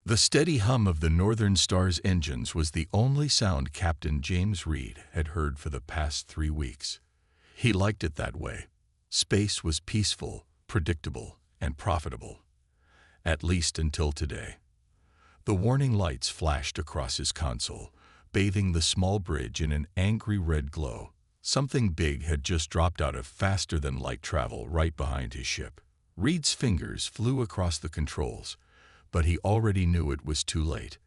The steady hum of the Northern Star's engines was the only sound Captain James Reed had heard for the past 3 weeks. He liked it that way. Space was peaceful, predictable, and profitable. At least until today. The warning lights flashed across his console, bathing the small bridge in an angry red glow. Something big had just dropped out of faster-than-light travel right behind his ship. Reed's fingers flew across the controls, but he already knew it was too late.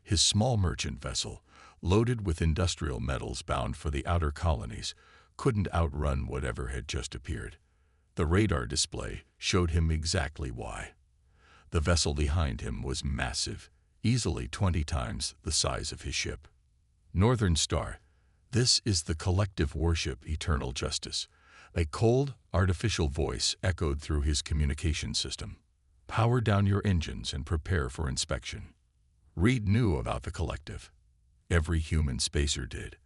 His small merchant vessel, loaded with industrial metals bound for the outer colonies, couldn't outrun whatever had just appeared. The radar display showed him exactly why. The vessel behind him was massive, easily 20 times the size of his ship. Northern Star, this is the collective warship Eternal Justice. A cold, artificial voice echoed through his communication system. Power down your engines and prepare for inspection. Reed knew about the collective. Every human spacer did.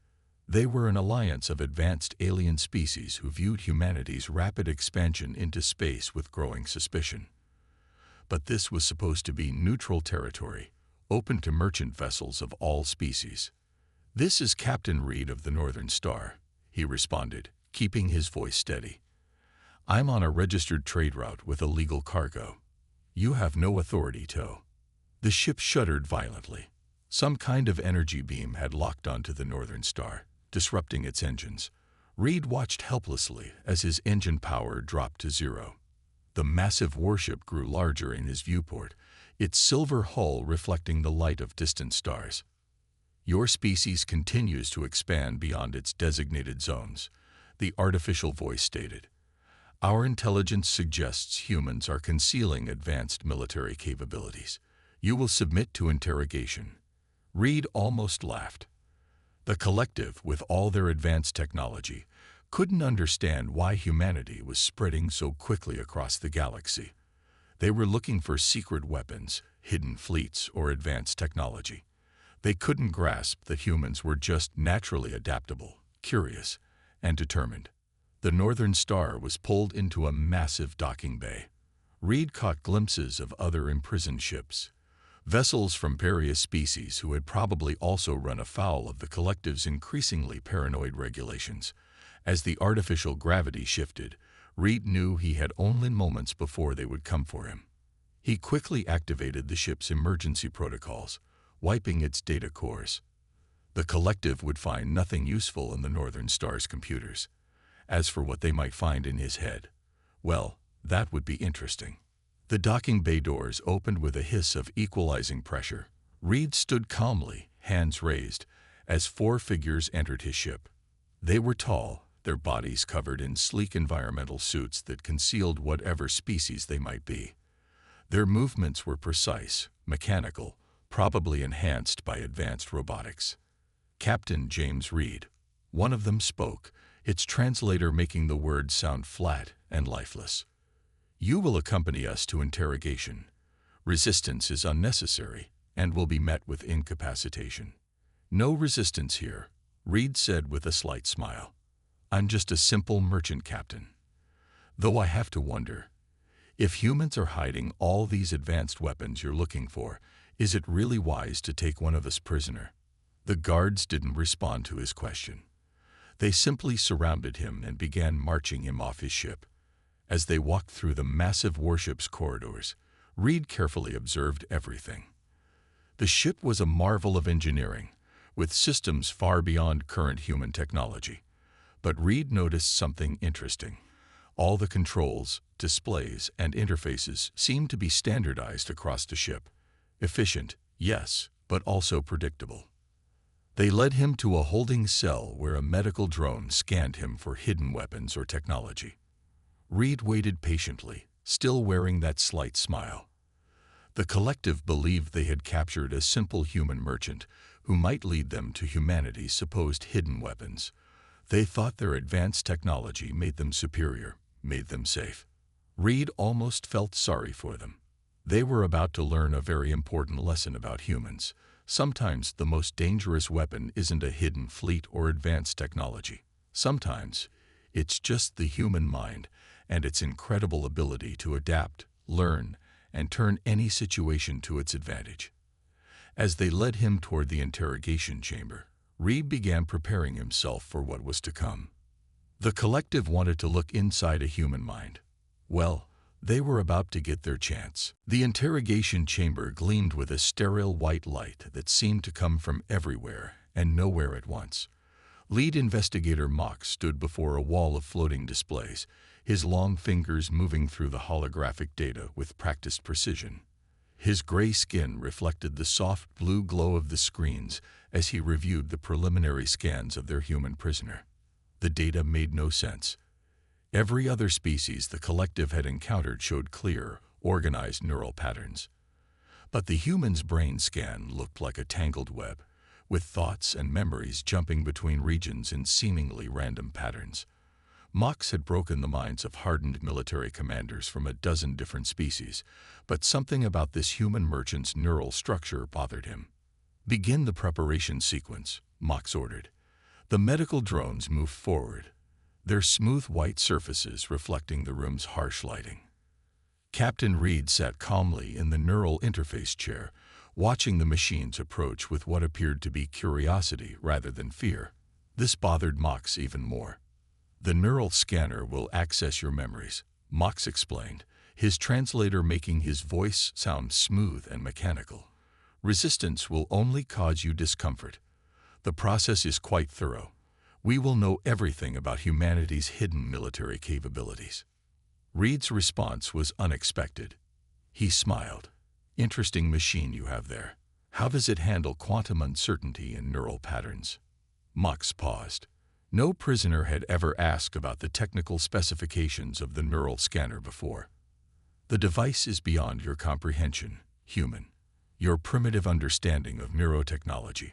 They were an alliance of advanced alien species who viewed humanity's rapid expansion into space with growing suspicion. But this was supposed to be neutral territory, open to merchant vessels of all species. "This is Captain Reed of the Northern Star," he responded, keeping his voice steady. "I'm on a registered trade route with illegal cargo. You have no authority to." The ship shuddered violently. Some kind of energy beam had locked onto the Northern Star, disrupting its engines. Reed watched helplessly as his engine power dropped to 0. The massive warship grew larger in his viewport, its silver hull reflecting the light of distant stars. "Your species continues to expand beyond its designated zones," the artificial voice stated. "Our intelligence suggests humans are concealing advanced military capabilities. You will submit to interrogation." Reed almost laughed. The collective, with all their advanced technology, couldn't understand why humanity was spreading so quickly across the galaxy. They were looking for secret weapons, hidden fleets, or advanced technology. They couldn't grasp that humans were just naturally adaptable, curious, and determined. The Northern Star was pulled into a massive docking bay. Reed caught glimpses of other imprisoned ships, vessels from various species who had probably also run afoul of the collective's increasingly paranoid regulations. As the artificial gravity shifted, Reed knew he had only moments before they would come for him. He quickly activated the ship's emergency protocols, wiping its data cores. The collective would find nothing useful in the Northern Star's computers. As for what they might find in his head, well, that would be interesting. The docking bay doors opened with a hiss of equalizing pressure. Reed stood calmly, hands raised, as 4 figures entered his ship. They were tall, their bodies covered in sleek environmental suits that concealed whatever species they might be. Their movements were precise, mechanical, probably enhanced by advanced robotics. "Captain James Reed." One of them spoke, its translator making the words sound flat and lifeless. "You will accompany us to interrogation. Resistance is unnecessary and will be met with incapacitation." "No resistance here," Reed said with a slight smile. "I'm just a simple merchant captain. Though I have to wonder, if humans are hiding all these advanced weapons you're looking for, is it really wise to take one of us prisoner?" The guards didn't respond to his question. They simply surrounded him and began marching him off his ship. As they walked through the massive warship's corridors, Reed carefully observed everything. The ship was a marvel of engineering, with systems far beyond current human technology. But Reed noticed something interesting. All the controls, displays, and interfaces seemed to be standardized across the ship. Efficient, yes, but also predictable. They led him to a holding cell where a medical drone scanned him for hidden weapons or technology. Reed waited patiently, still wearing that slight smile. The collective believed they had captured a simple human merchant who might lead them to humanity's supposed hidden weapons. They thought their advanced technology made them superior, made them safe. Reed almost felt sorry for them. They were about to learn a very important lesson about humans. Sometimes the most dangerous weapon isn't a hidden fleet or advanced technology. Sometimes it's just the human mind and its incredible ability to adapt, learn, and turn any situation to its advantage. As they led him toward the interrogation chamber, Reed began preparing himself for what was to come. The collective wanted to look inside a human mind. Well, they were about to get their chance. The interrogation chamber gleamed with a sterile white light that seemed to come from everywhere and nowhere at once. Lead investigator Mox stood before a wall of floating displays, his long fingers moving through the holographic data with practiced precision. His gray skin reflected the soft blue glow of the screens as he reviewed the preliminary scans of their human prisoner. The data made no sense. Every other species the collective had encountered showed clear, organized neural patterns. But the human's brain scan looked like a tangled web, with thoughts and memories jumping between regions in seemingly random patterns. Mox had broken the minds of hardened military commanders from a dozen different species, but something about this human merchant's neural structure bothered him. "Begin the preparation sequence," Mox ordered. The medical drones moved forward, their smooth white surfaces reflecting the room's harsh lighting. Captain Reed sat calmly in the neural interface chair, watching the machines approach with what appeared to be curiosity rather than fear. This bothered Mox even more. "The neural scanner will access your memories," Mox explained, his translator making his voice sound smooth and mechanical. "Resistance will only cause you discomfort. The process is quite thorough. We will know everything about humanity's hidden military capabilities." Reed's response was unexpected. He smiled. "Interesting machine you have there. How does it handle quantum uncertainty and neural patterns?" Mox paused. No prisoner had ever asked about the technical specifications of the neural scanner before. "The device is beyond your comprehension, human, your primitive understanding of neurotechnology.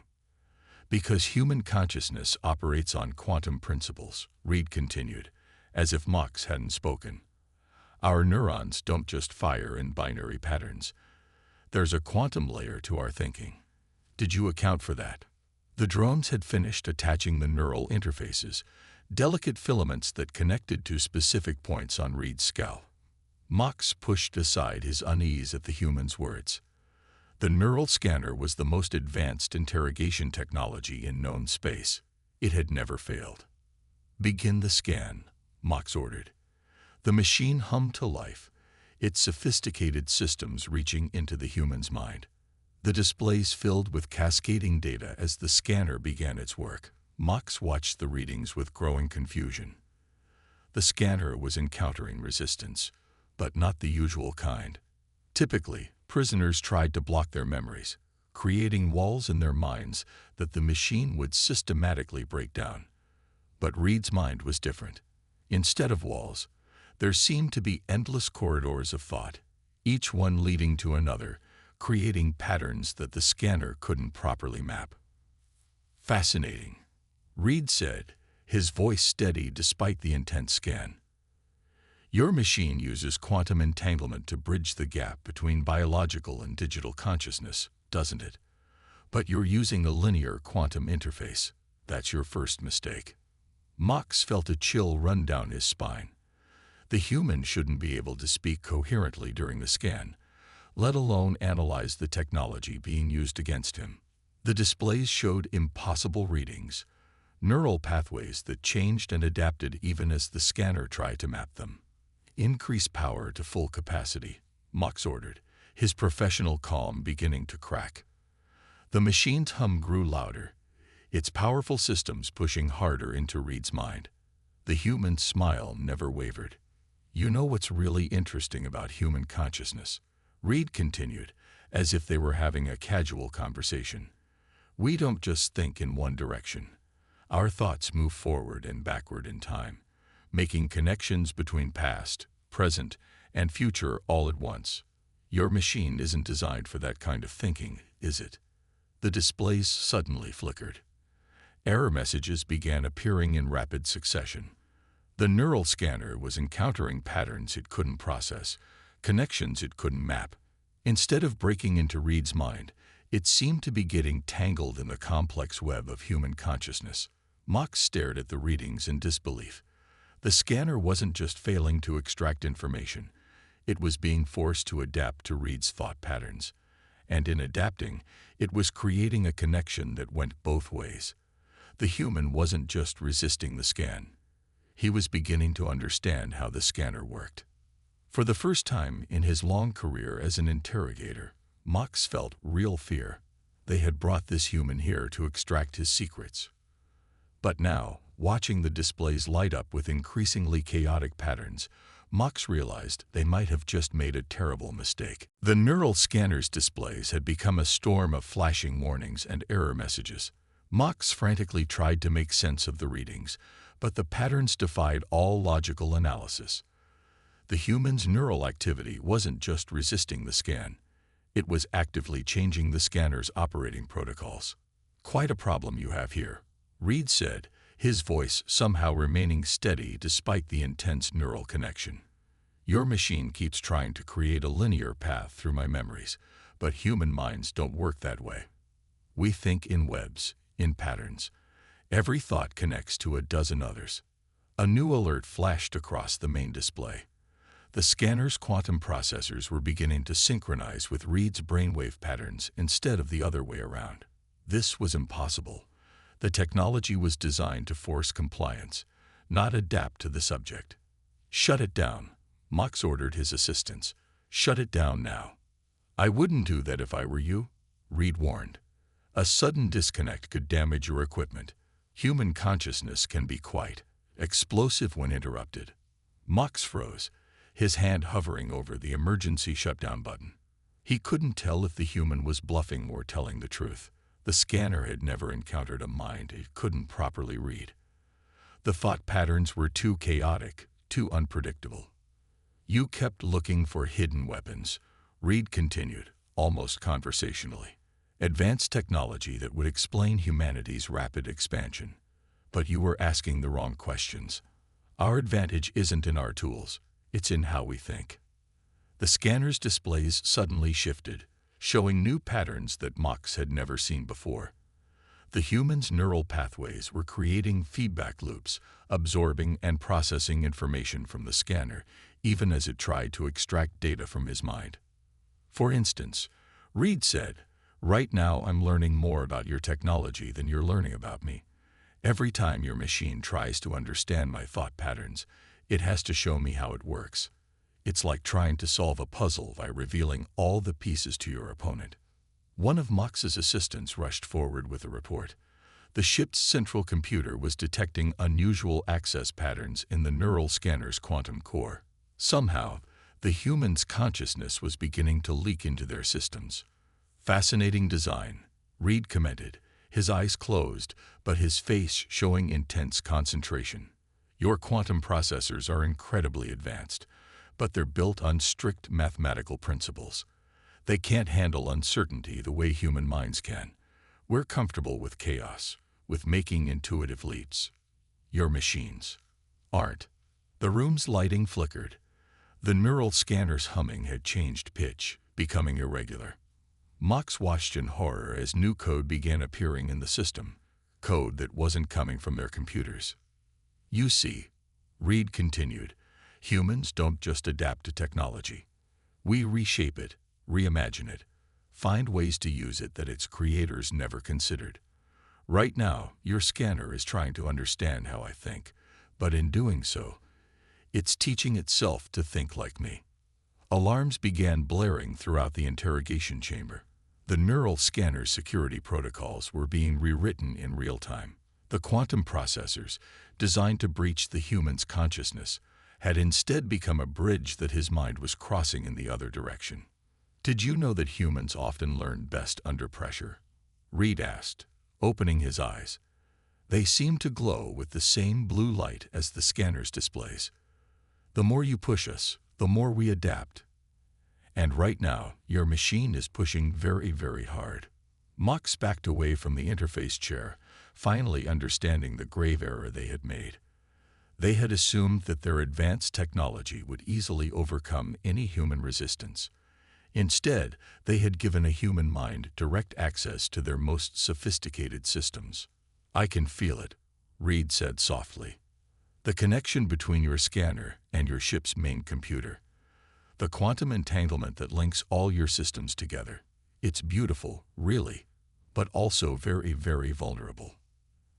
Because human consciousness operates on quantum principles," Reed continued, as if Mox hadn't spoken. "Our neurons don't just fire in binary patterns. There's a quantum layer to our thinking. Did you account for that?" The drones had finished attaching the neural interfaces, delicate filaments that connected to specific points on Reed's scalp. Mox pushed aside his unease at the human's words. The neural scanner was the most advanced interrogation technology in known space. It had never failed. "Begin the scan," Mox ordered. The machine hummed to life, its sophisticated systems reaching into the human's mind. The displays filled with cascading data as the scanner began its work. Mox watched the readings with growing confusion. The scanner was encountering resistance, but not the usual kind. Typically, prisoners tried to block their memories, creating walls in their minds that the machine would systematically break down. But Reed's mind was different. Instead of walls, there seemed to be endless corridors of thought, each one leading to another, creating patterns that the scanner couldn't properly map. "Fascinating," Reed said, his voice steady despite the intense scan. "Your machine uses quantum entanglement to bridge the gap between biological and digital consciousness, doesn't it? But you're using a linear quantum interface. That's your first mistake." Mox felt a chill run down his spine. The human shouldn't be able to speak coherently during the scan, let alone analyze the technology being used against him. The displays showed impossible readings, neural pathways that changed and adapted even as the scanner tried to map them. "Increase power to full capacity," Mox ordered, his professional calm beginning to crack. The machine's hum grew louder, its powerful systems pushing harder into Reed's mind. The human's smile never wavered. "You know what's really interesting about human consciousness?" Reed continued, as if they were having a casual conversation. "We don't just think in one direction. Our thoughts move forward and backward in time, making connections between past, present, and future all at once. Your machine isn't designed for that kind of thinking, is it?" The displays suddenly flickered. Error messages began appearing in rapid succession. The neural scanner was encountering patterns it couldn't process, connections it couldn't map. Instead of breaking into Reed's mind, it seemed to be getting tangled in the complex web of human consciousness. Mox stared at the readings in disbelief. The scanner wasn't just failing to extract information, it was being forced to adapt to Reed's thought patterns. and in adapting, it was creating a connection that went both ways. The human wasn't just resisting the scan. He was beginning to understand how the scanner worked. For the first time in his long career as an interrogator, Mox felt real fear. They had brought this human here to extract his secrets. But now, watching the displays light up with increasingly chaotic patterns, Mox realized they might have just made a terrible mistake. The neural scanner's displays had become a storm of flashing warnings and error messages. Mox frantically tried to make sense of the readings, but the patterns defied all logical analysis. The human's neural activity wasn't just resisting the scan. It was actively changing the scanner's operating protocols. "Quite a problem you have here," Reed said, his voice somehow remaining steady despite the intense neural connection. "Your machine keeps trying to create a linear path through my memories, but human minds don't work that way. We think in webs, in patterns. Every thought connects to a dozen others." A new alert flashed across the main display. The scanner's quantum processors were beginning to synchronize with Reed's brainwave patterns instead of the other way around. This was impossible. The technology was designed to force compliance, not adapt to the subject. "Shut it down," Mox ordered his assistants. "Shut it down now." "I wouldn't do that if I were you," Reed warned. "A sudden disconnect could damage your equipment. Human consciousness can be quite explosive when interrupted." Mox froze, his hand hovering over the emergency shutdown button. He couldn't tell if the human was bluffing or telling the truth. The scanner had never encountered a mind it couldn't properly read. The thought patterns were too chaotic, too unpredictable. "You kept looking for hidden weapons," Reed continued, almost conversationally. "Advanced technology that would explain humanity's rapid expansion. But you were asking the wrong questions. Our advantage isn't in our tools. It's in how we think." The scanner's displays suddenly shifted, showing new patterns that Mox had never seen before. The human's neural pathways were creating feedback loops, absorbing and processing information from the scanner, even as it tried to extract data from his mind. "For instance," Reed said, "right now I'm learning more about your technology than you're learning about me. Every time your machine tries to understand my thought patterns, it has to show me how it works. It's like trying to solve a puzzle by revealing all the pieces to your opponent." One of Mox's assistants rushed forward with a report. The ship's central computer was detecting unusual access patterns in the neural scanner's quantum core. Somehow, the human's consciousness was beginning to leak into their systems. "Fascinating design," Reed commented, his eyes closed, but his face showing intense concentration. "Your quantum processors are incredibly advanced, but they're built on strict mathematical principles. They can't handle uncertainty the way human minds can. We're comfortable with chaos, with making intuitive leaps. Your machines aren't." The room's lighting flickered. The neural scanner's humming had changed pitch, becoming irregular. Mox watched in horror as new code began appearing in the system, code that wasn't coming from their computers. "You see," Reed continued, "humans don't just adapt to technology. We reshape it, reimagine it, find ways to use it that its creators never considered. Right now, your scanner is trying to understand how I think, but in doing so, it's teaching itself to think like me." Alarms began blaring throughout the interrogation chamber. The neural scanner's security protocols were being rewritten in real time. The quantum processors, designed to breach the human's consciousness, had instead become a bridge that his mind was crossing in the other direction. "Did you know that humans often learn best under pressure?" Reed asked, opening his eyes. They seemed to glow with the same blue light as the scanner's displays. "The more you push us, the more we adapt. And right now, your machine is pushing very, very hard." Mox backed away from the interface chair, finally understanding the grave error they had made. They had assumed that their advanced technology would easily overcome any human resistance. Instead, they had given a human mind direct access to their most sophisticated systems. "I can feel it," Reed said softly. "The connection between your scanner and your ship's main computer. The quantum entanglement that links all your systems together. It's beautiful, really, but also very, very vulnerable.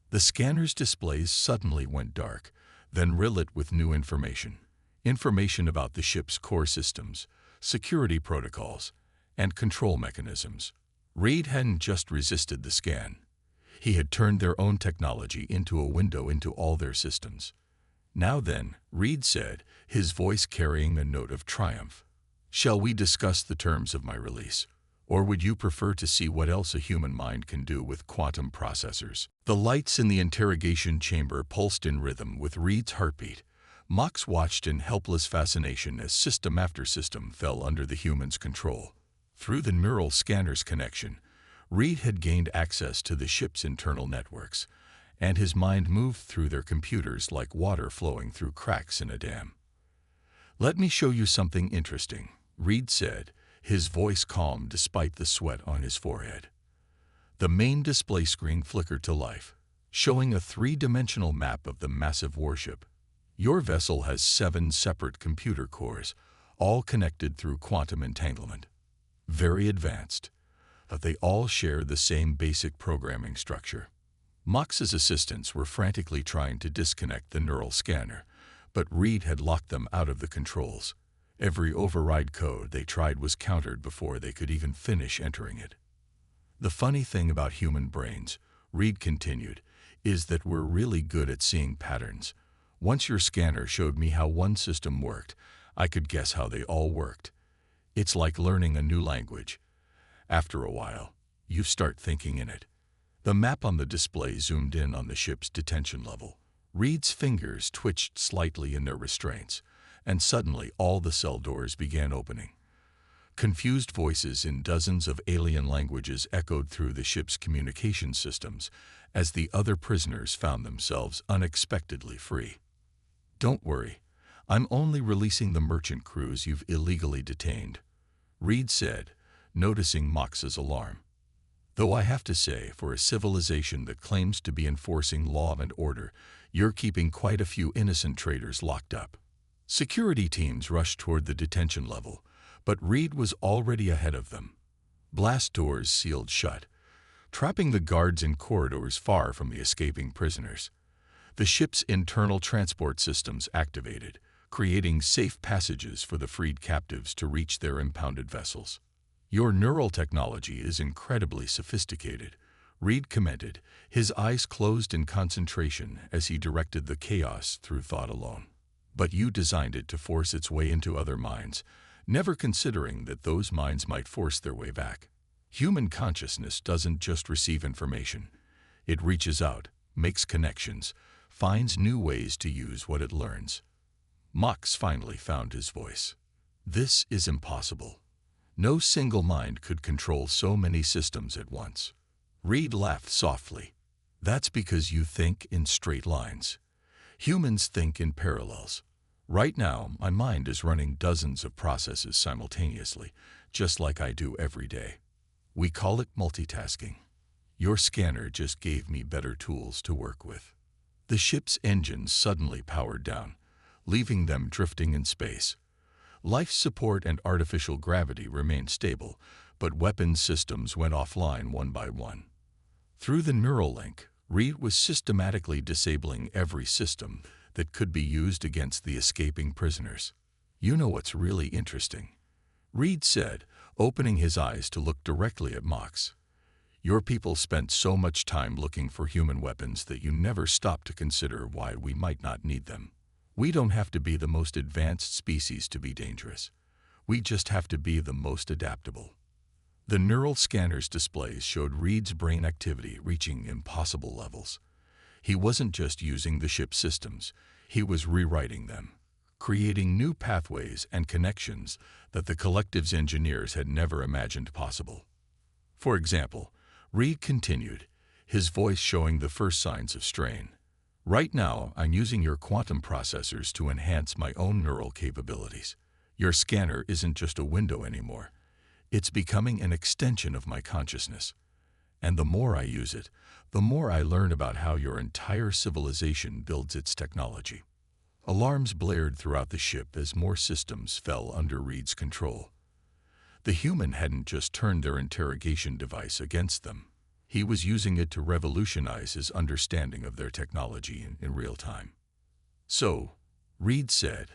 The scanner's displays suddenly went dark, then relit with new information. Information about the ship's core systems, security protocols, and control mechanisms. Reed hadn't just resisted the scan. He had turned their own technology into a window into all their systems. "Now then," Reed said, his voice carrying a note of triumph. "Shall we discuss the terms of my release? Or would you prefer to see what else a human mind can do with quantum processors?" The lights in the interrogation chamber pulsed in rhythm with Reed's heartbeat. Mox watched in helpless fascination as system after system fell under the human's control. Through the neural scanner's connection, Reed had gained access to the ship's internal networks, and his mind moved through their computers like water flowing through cracks in a dam. "Let me show you something interesting," Reed said, his voice calm despite the sweat on his forehead. The main display screen flickered to life, showing a three-dimensional map of the massive warship. "Your vessel has 7 separate computer cores, all connected through quantum entanglement. Very advanced, but they all share the same basic programming structure." Mox's assistants were frantically trying to disconnect the neural scanner, but Reed had locked them out of the controls. Every override code they tried was countered before they could even finish entering it. "The funny thing about human brains," Reed continued, "is that we're really good at seeing patterns. Once your scanner showed me how one system worked, I could guess how they all worked. It's like learning a new language. After a while, you start thinking in it." The map on the display zoomed in on the ship's detention level. Reed's fingers twitched slightly in their restraints, and suddenly all the cell doors began opening. Confused voices in dozens of alien languages echoed through the ship's communication systems as the other prisoners found themselves unexpectedly free. "Don't worry, I'm only releasing the merchant crews you've illegally detained," Reed said, noticing Mox's alarm. "Though I have to say, for a civilization that claims to be enforcing law and order, you're keeping quite a few innocent traders locked up." Security teams rushed toward the detention level, but Reed was already ahead of them. Blast doors sealed shut, trapping the guards in corridors far from the escaping prisoners. The ship's internal transport systems activated, creating safe passages for the freed captives to reach their impounded vessels. "Your neural technology is incredibly sophisticated," Reed commented, his eyes closed in concentration as he directed the chaos through thought alone. "But you designed it to force its way into other minds, never considering that those minds might force their way back. Human consciousness doesn't just receive information. It reaches out, makes connections, finds new ways to use what it learns." Mox finally found his voice. "This is impossible. No single mind could control so many systems at once." Reed laughed softly. "That's because you think in straight lines. Humans think in parallels. Right now, my mind is running dozens of processes simultaneously, just like I do every day. We call it multitasking. Your scanner just gave me better tools to work with." The ship's engines suddenly powered down, leaving them drifting in space. Life support and artificial gravity remained stable, but weapons systems went offline one by one. Through the neural link, Reed was systematically disabling every system that could be used against the escaping prisoners. "You know what's really interesting?" Reed said, opening his eyes to look directly at Mox. "Your people spent so much time looking for human weapons that you never stopped to consider why we might not need them. We don't have to be the most advanced species to be dangerous. We just have to be the most adaptable." The neural scanner's displays showed Reed's brain activity reaching impossible levels. He wasn't just using the ship's systems, he was rewriting them, creating new pathways and connections that the collective's engineers had never imagined possible. For example, Reed continued, his voice showing the first signs of strain. "Right now, I'm using your quantum processors to enhance my own neural capabilities. Your scanner isn't just a window anymore. It's becoming an extension of my consciousness. And the more I use it, the more I learn about how your entire civilization builds its technology." Alarms blared throughout the ship as more systems fell under Reed's control. The human hadn't just turned their interrogation device against them. He was using it to revolutionize his understanding of their technology in real time. "So," Reed said,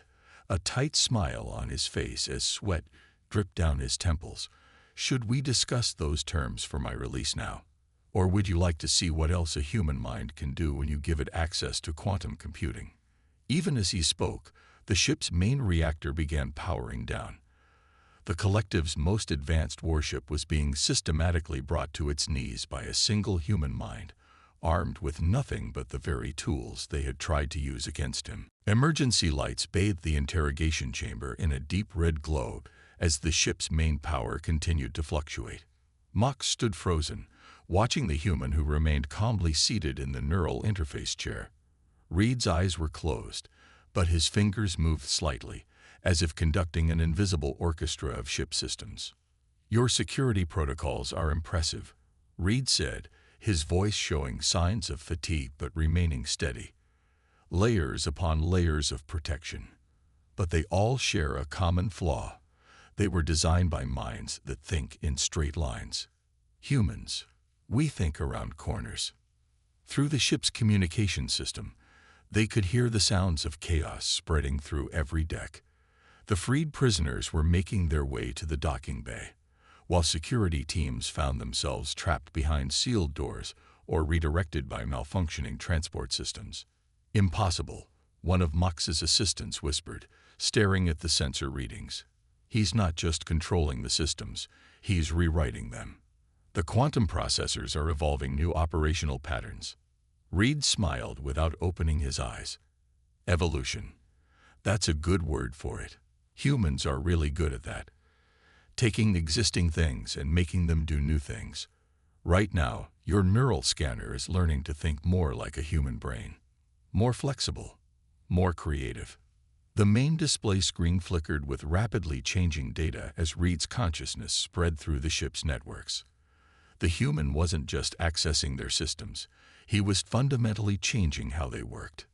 a tight smile on his face as sweat dripped down his temples, "should we discuss those terms for my release now? Or would you like to see what else a human mind can do when you give it access to quantum computing?" Even as he spoke, the ship's main reactor began powering down. The collective's most advanced warship was being systematically brought to its knees by a single human mind, armed with nothing but the very tools they had tried to use against him. Emergency lights bathed the interrogation chamber in a deep red glow as the ship's main power continued to fluctuate. Mox stood frozen, watching the human who remained calmly seated in the neural interface chair. Reed's eyes were closed, but his fingers moved slightly, as if conducting an invisible orchestra of ship systems. "Your security protocols are impressive," Reed said, his voice showing signs of fatigue but remaining steady. "Layers upon layers of protection. But they all share a common flaw. They were designed by minds that think in straight lines. Humans, we think around corners." Through the ship's communication system, they could hear the sounds of chaos spreading through every deck. The freed prisoners were making their way to the docking bay, while security teams found themselves trapped behind sealed doors or redirected by malfunctioning transport systems. "Impossible," one of Mox's assistants whispered, staring at the sensor readings. "He's not just controlling the systems, he's rewriting them. The quantum processors are evolving new operational patterns." Reed smiled without opening his eyes. "Evolution. That's a good word for it. Humans are really good at that. Taking existing things and making them do new things. Right now, your neural scanner is learning to think more like a human brain. More flexible, more creative." The main display screen flickered with rapidly changing data as Reed's consciousness spread through the ship's networks. The human wasn't just accessing their systems, he was fundamentally changing how they worked.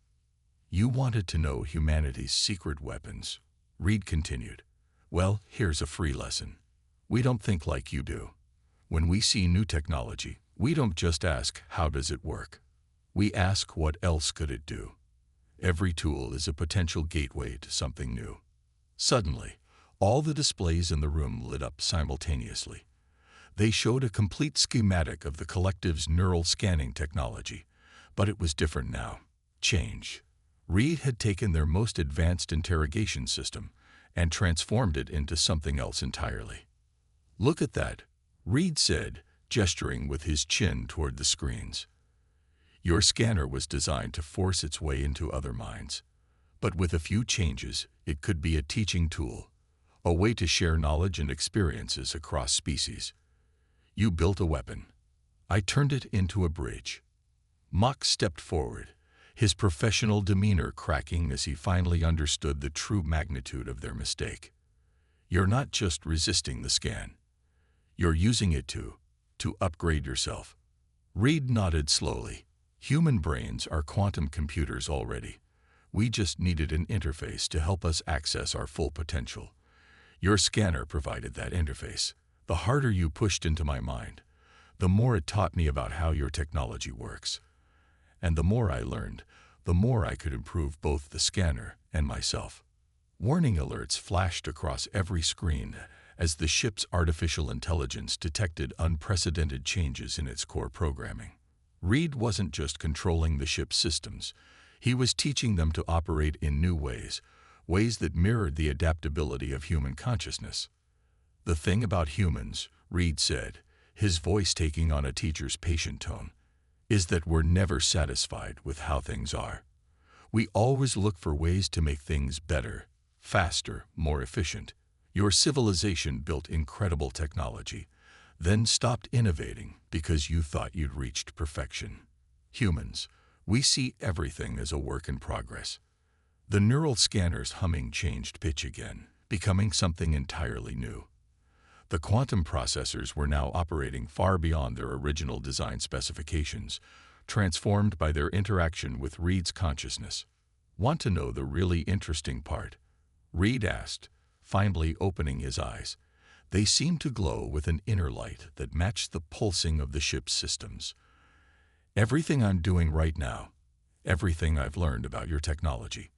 "You wanted to know humanity's secret weapons," Reed continued. "Well, here's a free lesson. We don't think like you do. When we see new technology, we don't just ask, how does it work? We ask, what else could it do? Every tool is a potential gateway to something new." Suddenly, all the displays in the room lit up simultaneously. They showed a complete schematic of the collective's neural scanning technology, but it was different now. Change. Reed had taken their most advanced interrogation system and transformed it into something else entirely. "Look at that," Reed said, gesturing with his chin toward the screens. "Your scanner was designed to force its way into other minds, but with a few changes, it could be a teaching tool, a way to share knowledge and experiences across species. You built a weapon. I turned it into a bridge." Mox stepped forward, his professional demeanor cracking as he finally understood the true magnitude of their mistake. "You're not just resisting the scan. You're using it to upgrade yourself." Reed nodded slowly. "Human brains are quantum computers already. We just needed an interface to help us access our full potential. Your scanner provided that interface. The harder you pushed into my mind, the more it taught me about how your technology works. And the more I learned, the more I could improve both the scanner and myself." Warning alerts flashed across every screen as the ship's artificial intelligence detected unprecedented changes in its core programming. Reed wasn't just controlling the ship's systems, he was teaching them to operate in new ways, ways that mirrored the adaptability of human consciousness. "The thing about humans," Reed said, his voice taking on a teacher's patient tone, "is that we're never satisfied with how things are. We always look for ways to make things better, faster, more efficient. Your civilization built incredible technology, then stopped innovating because you thought you'd reached perfection. Humans, we see everything as a work in progress." The neural scanner's humming changed pitch again, becoming something entirely new. The quantum processors were now operating far beyond their original design specifications, transformed by their interaction with Reed's consciousness. "Want to know the really interesting part?" Reed asked, finally opening his eyes. They seemed to glow with an inner light that matched the pulsing of the ship's systems. "Everything I'm doing right now, everything I've learned about your technology,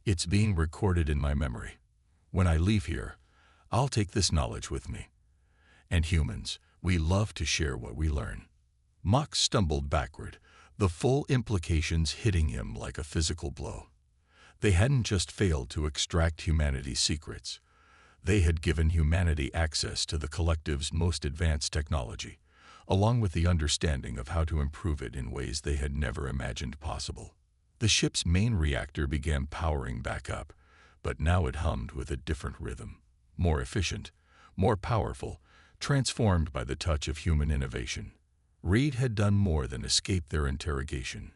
it's being recorded in my memory. When I leave here, I'll take this knowledge with me. And humans, we love to share what we learn." Mox stumbled backward, the full implications hitting him like a physical blow. They hadn't just failed to extract humanity's secrets. They had given humanity access to the collective's most advanced technology, along with the understanding of how to improve it in ways they had never imagined possible. The ship's main reactor began powering back up, but now it hummed with a different rhythm, more efficient, more powerful, transformed by the touch of human innovation. Reed had done more than escape their interrogation.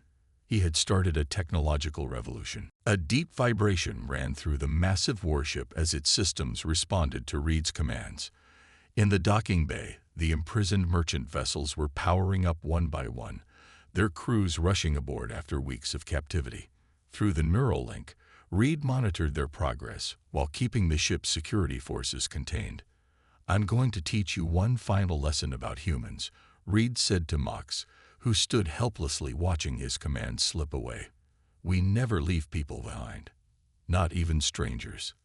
He had started a technological revolution. A deep vibration ran through the massive warship as its systems responded to Reed's commands. In the docking bay, the imprisoned merchant vessels were powering up one by one, their crews rushing aboard after weeks of captivity. Through the neural link, Reed monitored their progress while keeping the ship's security forces contained. "I'm going to teach you one final lesson about humans," Reed said to Mox, who stood helplessly watching his command slip away. "We never leave people behind, not even strangers."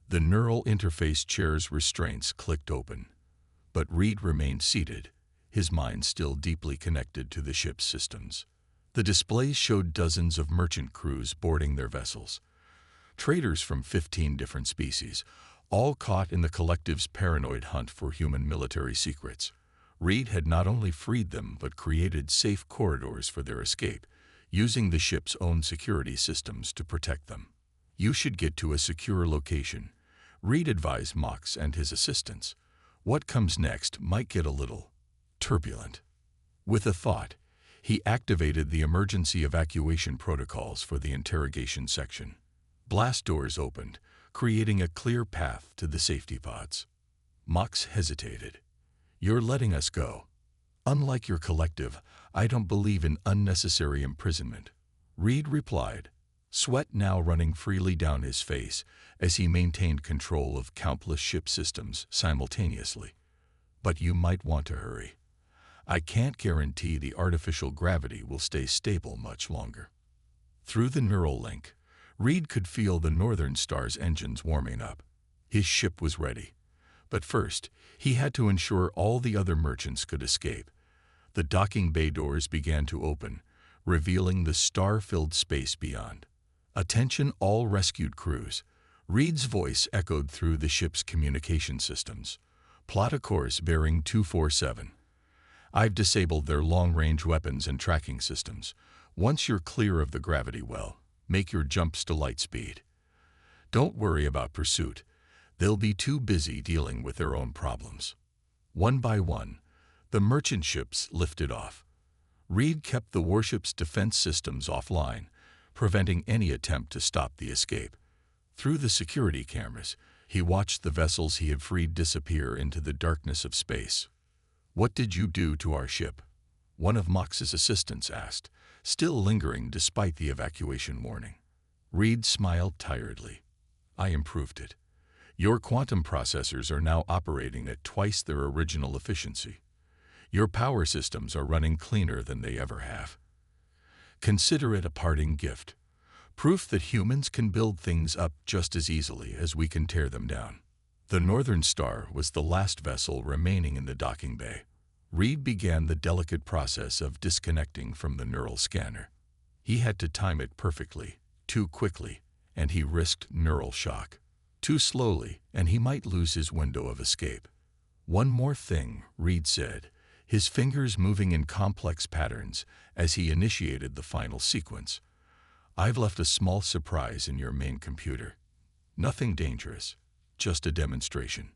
The neural interface chair's restraints clicked open, but Reed remained seated, his mind still deeply connected to the ship's systems. The displays showed dozens of merchant crews boarding their vessels, traders from 15 different species, all caught in the collective's paranoid hunt for human military secrets. Reed had not only freed them but created safe corridors for their escape, using the ship's own security systems to protect them. "You should get to a secure location," Reed advised Mox and his assistants. "What comes next might get a little turbulent." With a thought, he activated the emergency evacuation protocols for the interrogation section. Blast doors opened, creating a clear path to the safety pods. Mox hesitated. "You're letting us go. Unlike your collective, I don't believe in unnecessary imprisonment," Reed replied, sweat now running freely down his face as he maintained control of countless ship systems simultaneously. "But you might want to hurry. I can't guarantee the artificial gravity will stay stable much longer." Through the neural link, Reed could feel the Northern Star's engines warming up. His ship was ready. But first, he had to ensure all the other merchants could escape. The docking bay doors began to open, revealing the star-filled space beyond. "Attention all rescued crews." Reed's voice echoed through the ship's communication systems. "Plot a course bearing 247. I've disabled their long-range weapons and tracking systems. Once you're clear of the gravity well, make your jumps to light speed. Don't worry about pursuit. They'll be too busy dealing with their own problems." One by one, the merchant ships lifted off. Reed kept the warship's defense systems offline, preventing any attempt to stop the escape. Through the security cameras, he watched the vessels he had freed disappear into the darkness of space. "What did you do to our ship?" one of Mox's assistants asked, still lingering despite the evacuation warning. Reed smiled tiredly. "I improved it. Your quantum processors are now operating at twice their original efficiency. Your power systems are running cleaner than they ever have. Consider it a parting gift, proof that humans can build things up just as easily as we can tear them down." The Northern Star was the last vessel remaining in the docking bay. Reed began the delicate process of disconnecting from the neural scanner. He had to time it perfectly, too quickly, and he risked neural shock. Too slowly, and he might lose his window of escape. "One more thing," Reed said, his fingers moving in complex patterns as he initiated the final sequence. "I've left a small surprise in your main computer. Nothing dangerous, just a demonstration.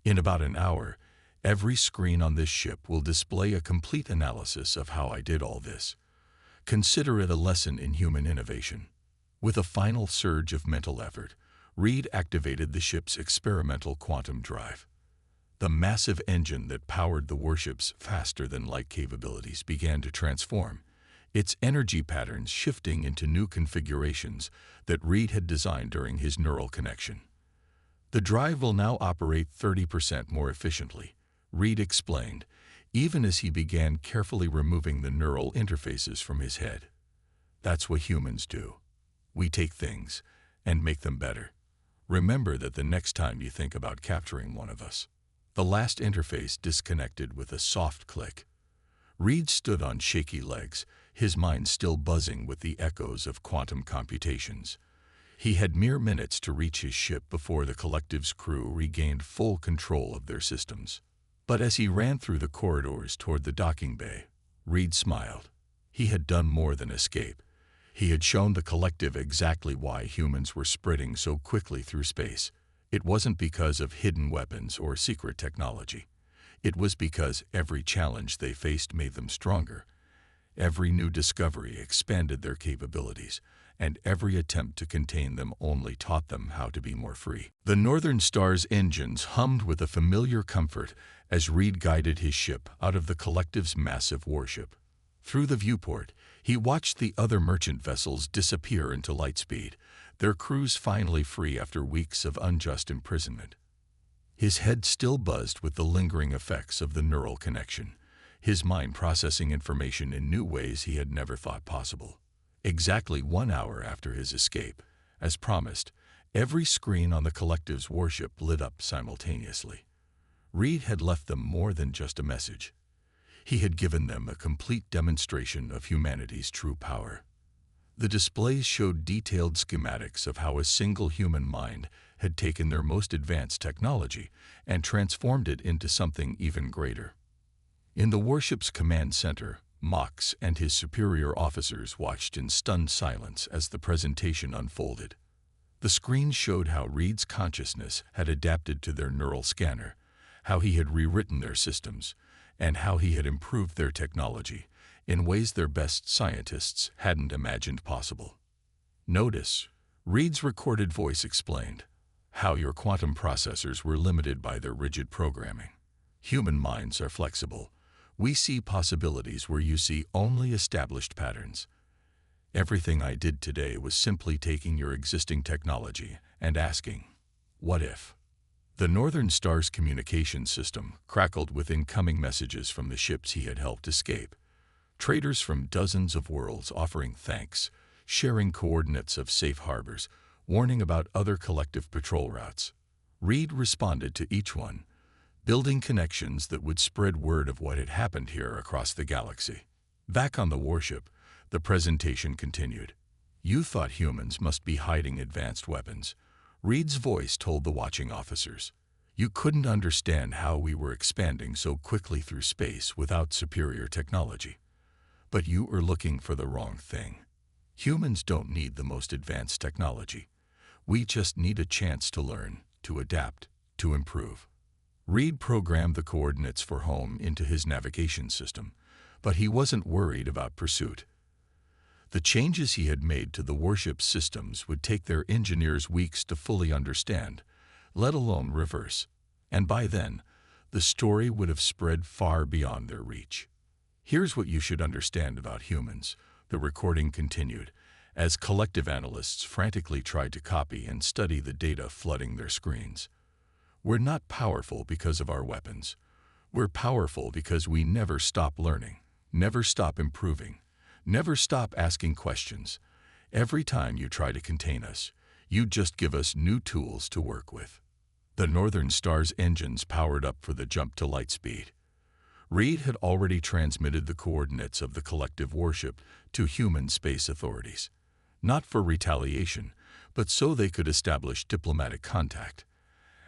In about an hour, every screen on this ship will display a complete analysis of how I did all this. Consider it a lesson in human innovation." With a final surge of mental effort, Reed activated the ship's experimental quantum drive. The massive engine that powered the warship's faster-than-light capabilities began to transform, its energy patterns shifting into new configurations that Reed had designed during his neural connection. The drive will now operate 30% more efficiently, Reed explained, even as he began carefully removing the neural interfaces from his head. That's what humans do. We take things and make them better. Remember that the next time you think about capturing one of us. The last interface disconnected with a soft click. Reed stood on shaky legs, his mind still buzzing with the echoes of quantum computations. He had mere minutes to reach his ship before the collective's crew regained full control of their systems. But as he ran through the corridors toward the docking bay, Reed smiled. He had done more than escape. He had shown the collective exactly why humans were spreading so quickly through space. It wasn't because of hidden weapons or secret technology. It was because every challenge they faced made them stronger. Every new discovery expanded their capabilities, and every attempt to contain them only taught them how to be more free. The Northern Star's engines hummed with a familiar comfort as Reed guided his ship out of the collective's massive warship. Through the viewport, he watched the other merchant vessels disappear into lightspeed, their crews finally free after weeks of unjust imprisonment. His head still buzzed with the lingering effects of the neural connection, his mind processing information in new ways he had never thought possible. Exactly 1 hour after his escape, as promised, every screen on the collective's warship lit up simultaneously. Reed had left them more than just a message. He had given them a complete demonstration of humanity's true power. The displays showed detailed schematics of how a single human mind had taken their most advanced technology and transformed it into something even greater. In the warship's command center, Mox and his superior officers watched in stunned silence as the presentation unfolded. The screen showed how Reed's consciousness had adapted to their neural scanner, how he had rewritten their systems, and how he had improved their technology in ways their best scientists hadn't imagined possible. Notice, Reed's recorded voice explained, how your quantum processors were limited by their rigid programming. Human minds are flexible. We see possibilities where you see only established patterns. Everything I did today was simply taking your existing technology and asking, what if? The Northern Star's communication system crackled with incoming messages from the ships he had helped escape. Traders from dozens of worlds offering thanks, sharing coordinates of safe harbors, warning about other collective patrol routes. Reed responded to each one, building connections that would spread word of what had happened here across the galaxy. Back on the warship, the presentation continued. You thought humans must be hiding advanced weapons. Reed's voice told the watching officers. You couldn't understand how we were expanding so quickly through space without superior technology. But you are looking for the wrong thing. Humans don't need the most advanced technology. We just need a chance to learn, to adapt, to improve. Reed programmed the coordinates for home into his navigation system, but he wasn't worried about pursuit. The changes he had made to the warship's systems would take their engineers weeks to fully understand, let alone reverse, and by then, the story would have spread far beyond their reach. Here's what you should understand about humans, the recording continued, as collective analysts frantically tried to copy and study the data flooding their screens. We're not powerful because of our weapons. We're powerful because we never stop learning, never stop improving, never stop asking questions. Every time you try to contain us, you just give us new tools to work with. The Northern Star's engines powered up for the jump to lightspeed. Reed had already transmitted the coordinates of the collective warship to human space authorities, not for retaliation, but so they could establish diplomatic contact.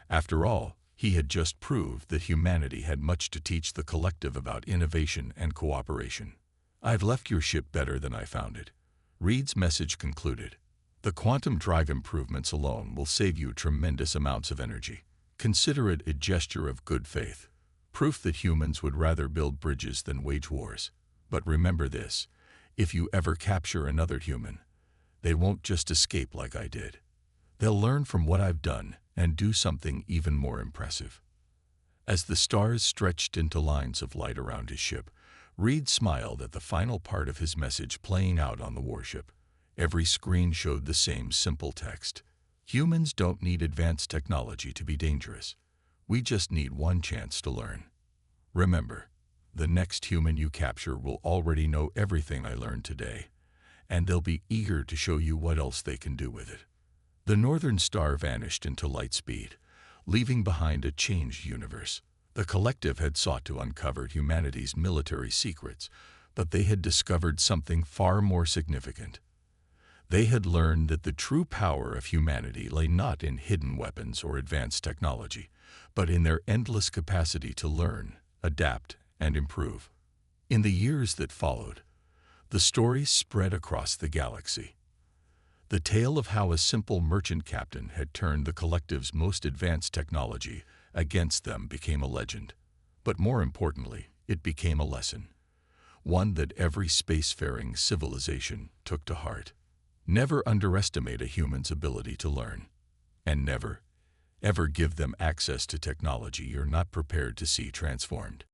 After all, he had just proved that humanity had much to teach the collective about innovation and cooperation. I've left your ship better than I found it. Reed's message concluded. The quantum drive improvements alone will save you tremendous amounts of energy. Consider it a gesture of good faith, proof that humans would rather build bridges than wage wars. But remember this, if you ever capture another human, they won't just escape like I did. They'll learn from what I've done and do something even more impressive. As the stars stretched into lines of light around his ship, Reed smiled at the final part of his message playing out on the warship. Every screen showed the same simple text. Humans don't need advanced technology to be dangerous. We just need one chance to learn. Remember, the next human you capture will already know everything I learned today, and they'll be eager to show you what else they can do with it. The Northern Star vanished into light speed, leaving behind a changed universe. The collective had sought to uncover humanity's military secrets, but they had discovered something far more significant. They had learned that the true power of humanity lay not in hidden weapons or advanced technology, but in their endless capacity to learn, adapt, and improve. In the years that followed, the stories spread across the galaxy. The tale of how a simple merchant captain had turned the collective's most advanced technology against them became a legend. But more importantly, it became a lesson, one that every spacefaring civilization took to heart. Never underestimate a human's ability to learn, and never, ever give them access to technology you're not prepared to see transformed.